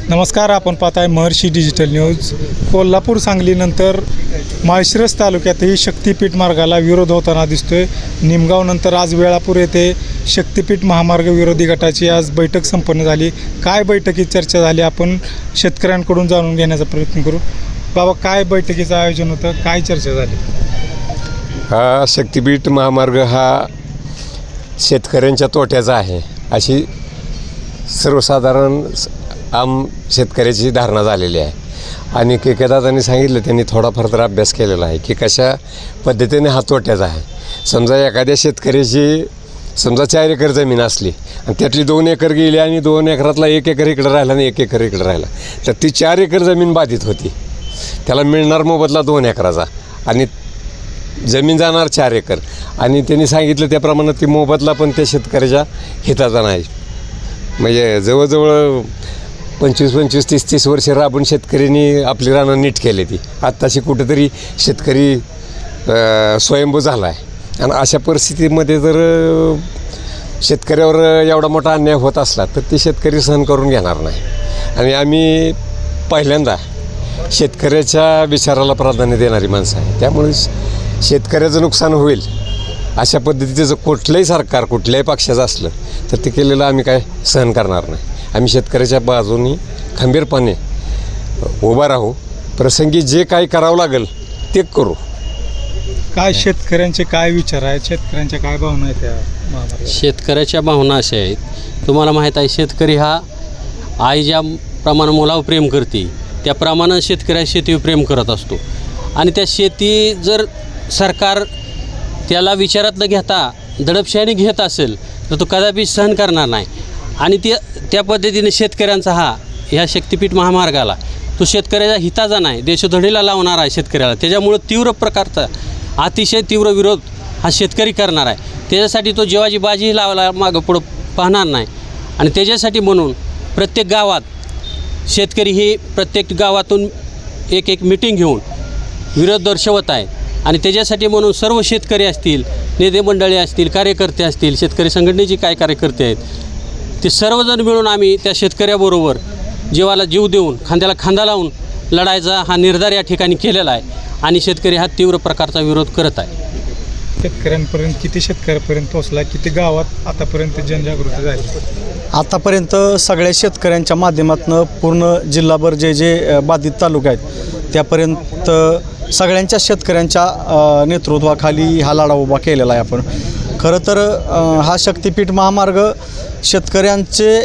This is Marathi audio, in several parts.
नमस्कार, आपण पाहताय महर्षी डिजिटल न्यूज. कोल्हापूर सांगलीनंतर माळशिरस तालुक्यातही शक्तिपीठ मार्गाला विरोध होताना दिसतोय. निमगावनंतर आज वेळापूर येथे शक्तिपीठ महामार्ग विरोधी गटाची आज बैठक संपन्न झाली. काय बैठकीत चर्चा झाली आपण शेतकऱ्यांकडून जाणून घेण्याचा प्रयत्न करू. बाबा, काय बैठकीचं आयोजन होतं, काय चर्चा झाली? हा शक्तिपीठ महामार्ग हा शेतकऱ्यांच्या तोट्याचा आहे अशी सर्वसाधारण आम शेतकऱ्याची धारणा झालेली आहे. आणि केकेदादांनी सांगितलं, त्यांनी थोडाफार तर अभ्यास केलेला आहे की कशा पद्धतीने हा तोट्याचा आहे. समजा एखाद्या शेतकऱ्याची 4 एकर जमीन असली आणि त्यातली 2 एकर गेली आणि 2 एकरातला 1 एकर इकडं राहिला आणि 1 एकर इकडं राहिला, तर ती 4 एकर जमीन बाधित होती. त्याला मिळणार मोबदला 2 एकराचा आणि जमीन जाणार 4 एकर. आणि त्यांनी सांगितलं त्याप्रमाणे ती मोबदला पण त्या शेतकऱ्याच्या हिताचा नाही. म्हणजे जवळजवळ 25-25, 30-30 वर्ष राबून शेतकऱ्यांनी आपली रानं नीट केली. ती आत्ताशी कुठेतरी शेतकरी स्वयंभू झाला आहे. आणि अशा परिस्थितीमध्ये जर शेतकऱ्यावर एवढा मोठा अन्याय होत असला तर ते शेतकरी सहन करून घेणार नाही. आणि आम्ही पहिल्यांदा शेतकऱ्याच्या विचाराला प्राधान्य देणारी माणसं आहे. त्यामुळे शेतकऱ्याचं नुकसान होईल अशा पद्धतीचं कुठलंही सरकार कुठल्याही पक्षाचं असलं तर ते केलेलं आम्ही काय सहन करणार नाही. आम्ही शेतकऱ्याच्या बाजूनी खंबीरपणे उभा राहू. प्रसंगी जे काही करावं लागेल ते करू. काय शेतकऱ्यांचे काय विचार आहेत, शेतकऱ्यांच्या काय भावना आहेत त्या महामार्गात? शेतकऱ्याच्या भावना अशा आहेत, तुम्हाला माहीत आहे शेतकरी हा आई ज्या प्रमाणे मुलावर प्रेम करते त्याप्रमाणे शेतकऱ्या शेतीवर प्रेम करत असतो. आणि त्या शेती जर सरकार त्याला विचारात न घेता दडपशाहीने घेत असेल तर तो कदापि सहन करणार नाही. आणि त्या पद्धतीने शेतकऱ्यांचा ह्या शक्तिपीठ महामार्गाला तो शेतकऱ्याच्या हिताचा नाही, देशोधडीला लावणार आहे शेतकऱ्याला. त्याच्यामुळं तीव्र प्रकारचा अतिशय तीव्र विरोध हा शेतकरी करणार आहे. त्याच्यासाठी तो जीवाची बाजी लावायला मागं पुढं पाहणार नाही. आणि त्याच्यासाठी म्हणून प्रत्येक गावात शेतकरी हे प्रत्येक गावातून एक मीटिंग घेऊन विरोध दर्शवत आहे. आणि त्याच्यासाठी म्हणून सर्व शेतकरी असतील, नेते मंडळी असतील, कार्यकर्ते असतील, शेतकरी संघटनेचे काय कार्यकर्ते आहेत ते सर्वजण मिळून आम्ही त्या शेतकऱ्याबरोबर जीवाला जीव देऊन खांद्याला खांदा लावून लढायचा हा निर्धार या ठिकाणी केलेला आहे. आणि शेतकरी हा तीव्र प्रकारचा विरोध करत आहे. शेतकऱ्यांपर्यंत किती शेतकऱ्यापर्यंत पोहोचला, किती गावात आतापर्यंत जनजागृती झाली? आतापर्यंत सगळ्या शेतकऱ्यांच्या माध्यमातून पूर्ण जिल्हाभर जे बाधित तालुके आहेत त्यापर्यंत सगळ्यांच्या शेतकऱ्यांच्या नेतृत्वाखाली हा लढा उभा केलेला आहे आपण. खरं तर हा शक्तिपीठ महामार्ग शेतकऱ्यांचे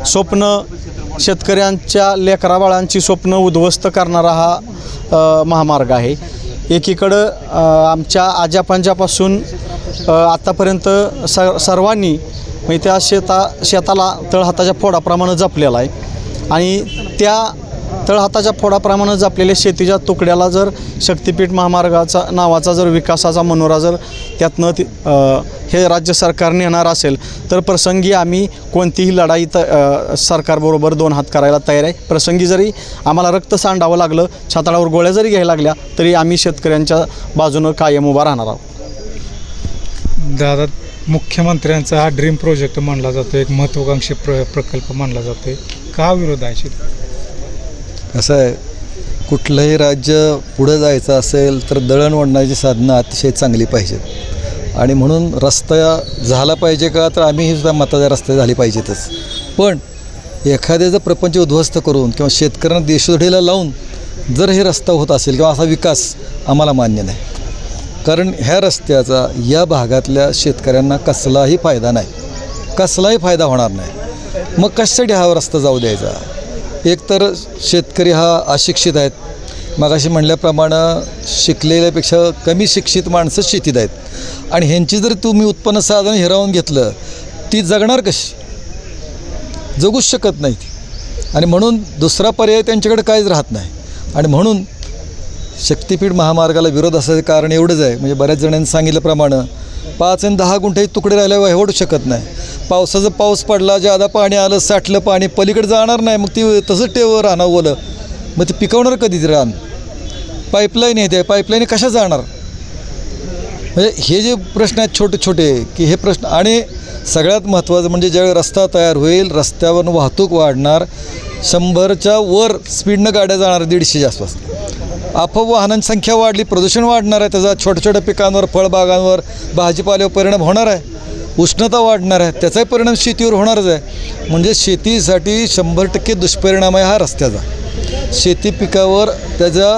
स्वप्न, शेतकऱ्यांच्या लेकराबाळांची स्वप्न उद्ध्वस्त करणारा हा महामार्ग आहे. एकीकडं आमच्या आजापंजापासून आतापर्यंत सर्वांनी म्हणजे त्या शेताला तळहाताच्या फोडाप्रमाणे जपलेला आहे. आणि त्या तळहाताच्या फोडाप्रमाणे जपलेल्या शेतीच्या तुकड्याला जर शक्तिपीठ महामार्गाचा नावाचा जर विकासाचा मनोरा जर त्यातनं हे राज्य सरकार नेणार असेल तर प्रसंगी आम्ही कोणतीही लढाई सरकारबरोबर 2 हात करायला तयार आहे. प्रसंगी जरी आम्हाला रक्त सांडावं लागलं, छाताळावर गोळ्या जरी घ्यायला लागल्या तरी आम्ही शेतकऱ्यांच्या बाजूनं कायम उभा राहणार आहोत. दादा, मुख्यमंत्र्यांचा हा ड्रीम प्रोजेक्ट मानला जातो, एक महत्त्वाकांक्षी प्रकल्प मानला जातो आहे. का विरोध आहे? कसं आहे, कुठलंही राज्य पुढं जायचं असेल तर दळणवळणाची साधनं अतिशय चांगली पाहिजेत. आणि म्हणून रस्ता झाला पाहिजे का, तर आम्हीही सुद्धा मताच्या रस्ते झाली पाहिजेतच. पण एखाद्याचा प्रपंच उद्ध्वस्त करून किंवा शेतकऱ्यांना देशोधडीला लावून जर हे रस्ता होत असेल किंवा असा विकास आम्हाला मान्य नाही. कारण ह्या रस्त्याचा या भागातल्या शेतकऱ्यांना कसलाही फायदा नाही, कसलाही फायदा होणार नाही. मग कशासाठी हा रस्ता जाऊ द्यायचा? एकतर शेतकरी हा अशिक्षित आहेत. मगाशी म्हणल्याप्रमाणे शिकलेल्यापेक्षा कमी शिक्षित माणसं शेतीत आहेत. आणि ह्यांची जर तुम्ही उत्पन्न साधन हिरावून घेतलं ती जगणार कशी? जगूच शकत नाही ती. आणि म्हणून दुसरा पर्याय त्यांच्याकडे काहीच राहत नाही. आणि म्हणून शक्तिपीठ महामार्गाला विरोध असायचं कारण एवढंच आहे. म्हणजे बऱ्याच जणांनी सांगितल्याप्रमाणे 5 आणि 10 गुंठे तुकडे राहिल्यावर एवढू शकत नाही. पावसाचा पाऊस पडला, ज्यादा पाणी आलं, साठलं पाणी, पलीकडे जाणार नाही. मग ती तसंच टेवर राहणं ओलं, मग ते पिकवणार कधी ते रान? पाईपलाईन येते, पाईपलाईन कशा जाणार? म्हणजे हे जे प्रश्न आहेत छोटे छोटे की हे प्रश्न. आणि सगळ्यात महत्त्वाचं म्हणजे ज्यावेळी रस्ता तयार होईल, रस्त्यावरून वाहतूक वाढणार, 100च्या वर स्पीडनं गाड्या जाणार 150च्या आसपास. आपोआप वाहनांची संख्या वाढली, प्रदूषण वाढणार आहे, त्याचा छोट्या छोट्या पिकांवर, फळबागांवर, भाजीपाल्यावर परिणाम होणार आहे, उष्णता वाढणार आहे, त्याचाही परिणाम शेतीवर होणारच आहे. म्हणजे शेतीसाठी 100% दुष्परिणाम आहे हा रस्त्याचा. शेती पिकावर त्याचा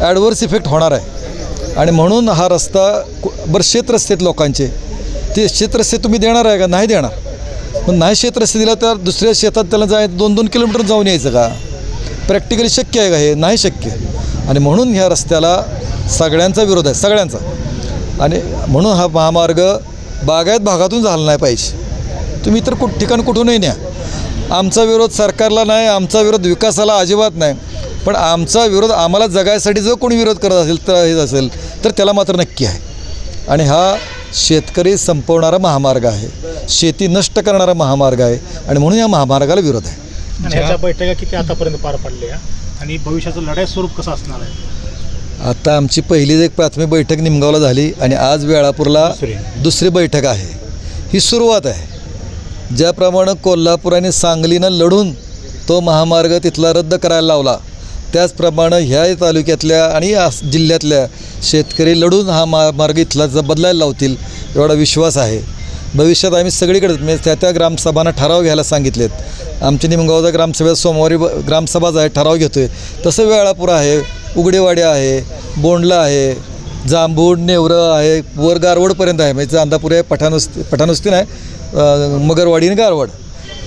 ॲडव्हर्स इफेक्ट होणार आहे. आणि म्हणून हा रस्ता बरं शेतरस्ते आहेत लोकांचे, ते शेतरस्ते तुम्ही देणार आहे का? नाही देणार. पण नाही शेतरस्ते दिला तर दुसऱ्या शेतात त्याला जायचं 2-2 किलोमीटर जाऊन यायचं का? प्रॅक्टिकली शक्य आहे का? हे नाही शक्य. आणि म्हणून ह्या रस्त्याला सगळ्यांचा विरोध आहे, सगळ्यांचा. आणि म्हणून हा महामार्ग बागायत भागातून झाला नाही पाहिजे. तुम्ही इतर ठिकाण कुठूनही न्या. आमचा विरोध सरकारला नाही, आमचा विरोध विकासाला अजिबात नाही. पण आमचा विरोध आम्हाला जगायसाठी जो कोणी विरोध करत असेल तर हे असेल तर त्याला मात्र नक्की आहे. आणि हा शेतकरी संपवणारा महामार्ग आहे, शेती नष्ट करणारा महामार्ग आहे. आणि म्हणून या महामार्गाला विरोध आहे. आणि ह्याच्या बैठका किती आतापर्यंत पार पडल्या आणि भविष्याचं लढाई स्वरूप कसं असणार आहे? आता आमची पहिलीच एक प्राथमिक बैठक निमगावला झाली आणि आज वेळापूरला दुसरी बैठक आहे. ही सुरुवात आहे. ज्याप्रमाणे कोल्हापूर आणि सांगलीनं लढून तो महामार्ग तिथला रद्द करायला लावला, त्याचप्रमाणे ह्या तालुक्यातल्या आणि या जिल्ह्यातल्या शेतकरी लढून हा महामार्ग इथला बदलायला लावतील एवढा विश्वास आहे. भविष्यात आम्ही सगळीकडे म्हणजे त्या ग्रामसभांना ठराव घ्यायला सांगितलेत. आमच्या निमगावचा ग्रामसभेत सोमवारी ग्रामसभाच आहे, ठराव घेतो आहे. तसं वेळापूर आहे, उगडेवाडी आहे, बोंडला आहे, जांभूड, नेवरं आहे, वर गारवडपर्यंत आहे. म्हणजे अंधापूर आहे, पठाणवस्ती नाही, मगरवाडी आणि गारवड.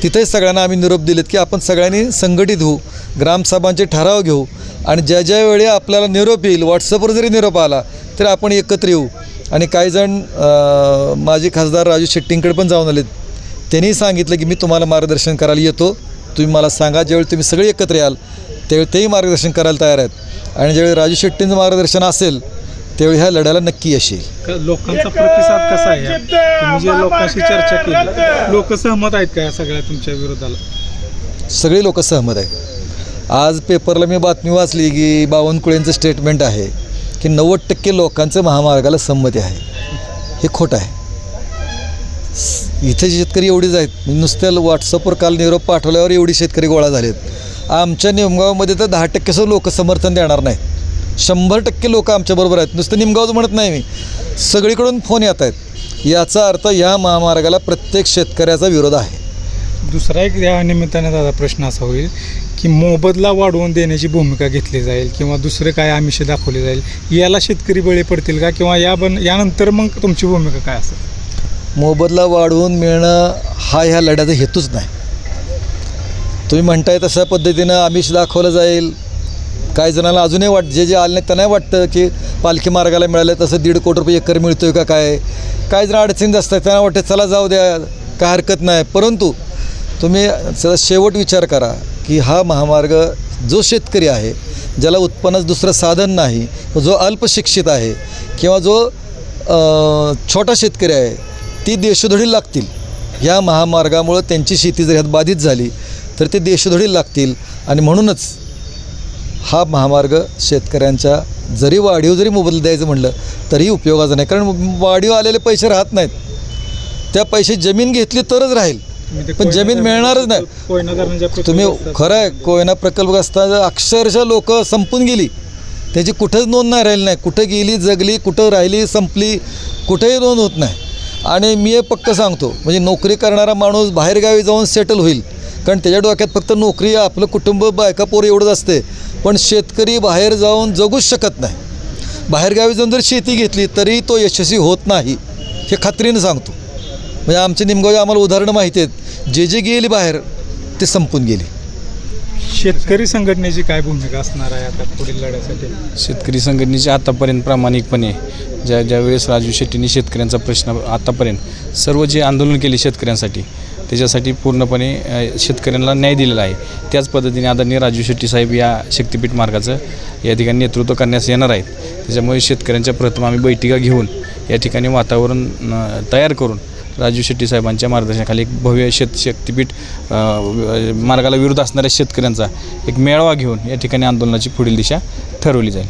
तिथेच सगळ्यांना आम्ही निरोप दिलेत की आपण सगळ्यांनी संघटित होऊ, ग्रामसभांचे ठराव घेऊ आणि ज्या ज्या वेळी आपल्याला निरोप येईल, व्हॉट्सअपवर जरी निरोप आला तरी आपण एकत्र येऊ. आणि काही जण माजी खासदार राजू शेट्टींकडे पण जाऊन आलेत. त्यांनी सांगितलं की मी तुम्हाला मार्गदर्शन करायला येतो, तुम्ही मला सांगा. ज्यावेळी तुम्ही सगळे एकत्र याल त्यावेळी तेही मार्गदर्शन करायला तयार आहेत. आणि ज्यावेळी राजू शेट्टींचं मार्गदर्शन असेल त्यावेळी ह्या लढ्याला नक्की यश येईल. लोकांचा प्रतिसाद कसा आहे? तुम्ही जे लोकांशी चर्चा केली, लोक सहमत आहेत का या सगळ्या तुमच्या विरोधाला? सगळे लोक सहमत आहेत. आज पेपरला मी बातमी वाचली की बावनकुळेंचं स्टेटमेंट आहे की 90% लोकांचं महामार्गाला संमती आहे. हे खोटं आहे. इथे शेतकरी एवढीच आहेत. नुसत्या व्हॉट्सअपवर काल निरोप पाठवल्यावर एवढी शेतकरी गोळा झालेत. आमच्या निमगावमध्ये तर 10% लोक समर्थन देणार नाहीत. 100% लोक आमच्याबरोबर आहेत. नुसतं निमगावचं म्हणत नाही मी, सगळीकडून फोन येत आहेत. याचा अर्थ या महामार्गाला प्रत्येक शेतकऱ्याचा विरोध आहे. दुसरा एक या निमित्ताने दादा प्रश्न असा होईल की मोबदला वाढवून देण्याची भूमिका घेतली जाईल किंवा दुसरे काय आमिषे दाखवले जाईल, याला शेतकरी बळी पडतील का? किंवा यानंतर मग तुमची भूमिका काय असेल? मोबदला वाढवून मिळणं हा ह्या लढ्याचा हेतूच नाही. तुम्ही म्हणताय तशा पद्धतीनं आमिष दाखवलं जाईल. काही जणांना अजूनही जे आले नाहीत त्यांनाही वाटतं की पालखी मार्गाला मिळालं तसं 1.5 कोटी रुपये एकर मिळतो आहे का काय. काही जण अडचणीत असतात, त्यांना वाटतं चला जाऊ द्या, काय हरकत नाही. परंतु तुम्ही शेवट विचार करा की हा महामार्ग जो शेतकरी आहे, ज्याला उत्पन्नाचं दुसरं साधन नाही, जो अल्पशिक्षित आहे किंवा जो छोटा शेतकरी आहे, ती देशोधडीला लागतील. ह्या महामार्गामुळं त्यांची शेती जर ह्यात बाधित झाली तर ते देशोधडीला लागतील. आणि म्हणूनच हा महामार्ग शेतकऱ्यांच्या जरी वाढीव जरी मोबदला द्यायचं म्हटलं तरीही उपयोगाचं नाही. कारण वाढीव आलेले पैसे राहत नाहीत. त्या पैसे जमीन घेतली तरच राहील, पण जमीन मिळणारच नाही. तुम्ही खरं आहे, कोयना प्रकल्पग्रस्त अक्षरशः लोक संपून गेली, त्याची कुठंच नोंद नाही राहिली नाही. कुठं गेली, जगली, कुठं राहिली, संपली, कुठंही नोंद होत नाही. आणि मी हे पक्क सांगतो, म्हणजे नोकरी करणारा माणूस बाहेरगावी जाऊन सेटल होईल, कारण त्याच्या डोक्यात फक्त नोकरी, आपलं कुटुंब, बायका पोर एवढंच असते. पण शेतकरी बाहेर जाऊन जगूच शकत नाही. बाहेरगावी जाऊन जर शेती घेतली तरी तो यशस्वी होत नाही, हे खात्रीनं सांगतो. म्हणजे आमच्या निमगावची आम्हाला उदाहरणं माहिती आहेत. जे गेली बाहेर ते संपून गेली. शेतकरी संघटनेची काय भूमिका असणार आहे आता पुढील लढ्यासाठी? शेतकरी संघटनेची आतापर्यंत प्रामाणिकपणे ज्यावेळेस राजू शेट्टींनी शेतकऱ्यांचा प्रश्न आतापर्यंत सर्व जे आंदोलन केले शेतकऱ्यांसाठी, त्याच्यासाठी पूर्णपणे शेतकऱ्यांना न्याय दिलेला आहे. त्याच पद्धतीने आदरणीय राजू शेट्टी साहेब या शक्तिपीठ मार्गाचं या ठिकाणी नेतृत्व करण्यास येणार आहेत. त्याच्यामुळे शेतकऱ्यांच्या प्रथम आम्ही बैठका घेऊन या ठिकाणी वातावरण तयार करून राजू शेट्टी साहेबांच्या मार्गदर्शनाखाली एक भव्य शक्तिपीठ मार्गाला विरोध असणाऱ्या शेतकऱ्यांचा एक मेळावा घेऊन या ठिकाणी आंदोलनाची पुढील दिशा ठरवली जाईल.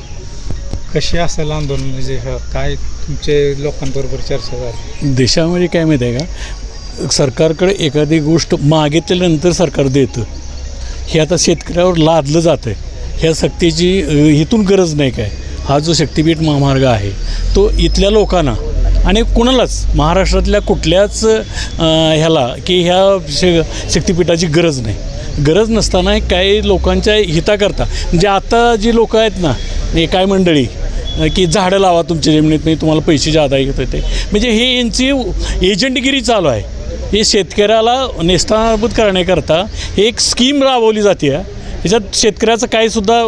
कशी असेल आंदोलन, म्हणजे काय तुमचे लोकांबरोबर चर्चा झाली? देशामध्ये काय माहीत आहे का, सरकारकडे एखादी गोष्ट मागितल्यानंतर सरकार देतं. हे आता शेतकऱ्यावर लादलं जातं आहे. ह्या सक्तीची इथून गरज नाही काय. हा जो शक्तिपीठ महामार्ग आहे तो इथल्या लोकांना आणि कुणालाच महाराष्ट्रातल्या कुठल्याच ह्याला की ह्या शक्तिपीठाची गरज नाही. गरज नसताना काही लोकांच्या हिताकरता म्हणजे आता जी लोकं आहेत ना हे काय मंडळी की झाडं लावा तुमच्या जमिनीत म्हणजे तुम्हाला पैसे जादा घेत होते म्हणजे हे यांची एजंटगिरी चालू आहे. हे शेतकऱ्याला नेस्तानाबूत करण्याकरता एक स्कीम राबवली जाते. ह्याच्यात शेतकऱ्याचं काहीसुद्धा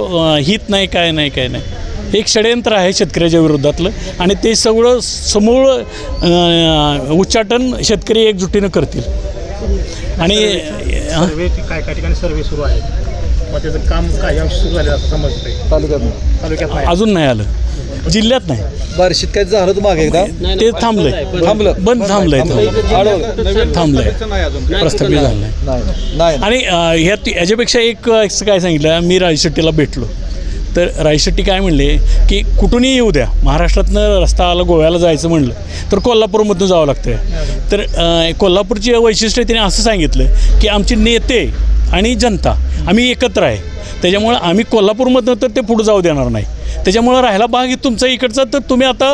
हित नाही काय नाही. एक षडयंत्र आहे शेतकऱ्याच्या विरोधातलं आणि ते सगळं समूळ उच्चाटन शेतकरी एकजुटीनं करतील. आणि सर्वे काय ठिकाणी सर्वे सुरू आहे, मग त्याचं काम काय सुरू झालं असं समजतंय. तालुक्यात नाही. अजून नाही आलं, जिल्ह्यात नाही. बार्शीत काय झालं होतं मागे एकदा ते थांबलंय, बंद थांबलंय, प्रस्थापित झालं नाही. आणि ह्याच्यापेक्षा एक काय सांगितलं, मी रायशेट्टीला भेटलो तर रायशेट्टी काय म्हणले की कुठूनही येऊ द्या, महाराष्ट्रातनं रस्ता आला गोव्याला जायचं म्हणलं तर कोल्हापूरमधून जावं लागतं. तर कोल्हापूरची वैशिष्ट्य तिने असं सांगितलं की आमचे नेते आणि जनता आम्ही एकत्र आहे, त्याच्यामुळं आम्ही कोल्हापूरमधनं तर ते पुढं जाऊ देणार नाही. त्याच्यामुळं राहिला भाग तुमचा इकडचा तर तुम्ही आता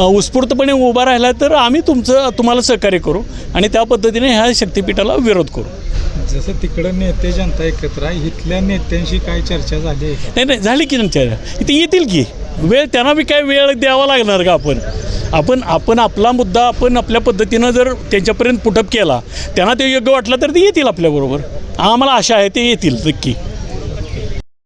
उत्स्फूर्तपणे उभा राहिला तर आम्ही तुम्हाला सहकार्य करू आणि त्या पद्धतीने ह्या शक्तिपीठाला विरोध करू. जसं तिकडं नेते जनता एकत्र आहे, इथल्या नेत्यांशी काय चर्चा झाली? नाही झाली की नंतर इथे येतील की वेळ, त्यांना बी काय वेळ द्यावा लागणार का? आपण आपला मुद्दा आपण आपल्या पद्धतीनं जर त्यांच्यापर्यंत पुटअप केला, त्यांना ते योग्य वाटलं तर ते येतील आपल्याबरोबर. आम्हाला आशा आहे ते येतील नक्की.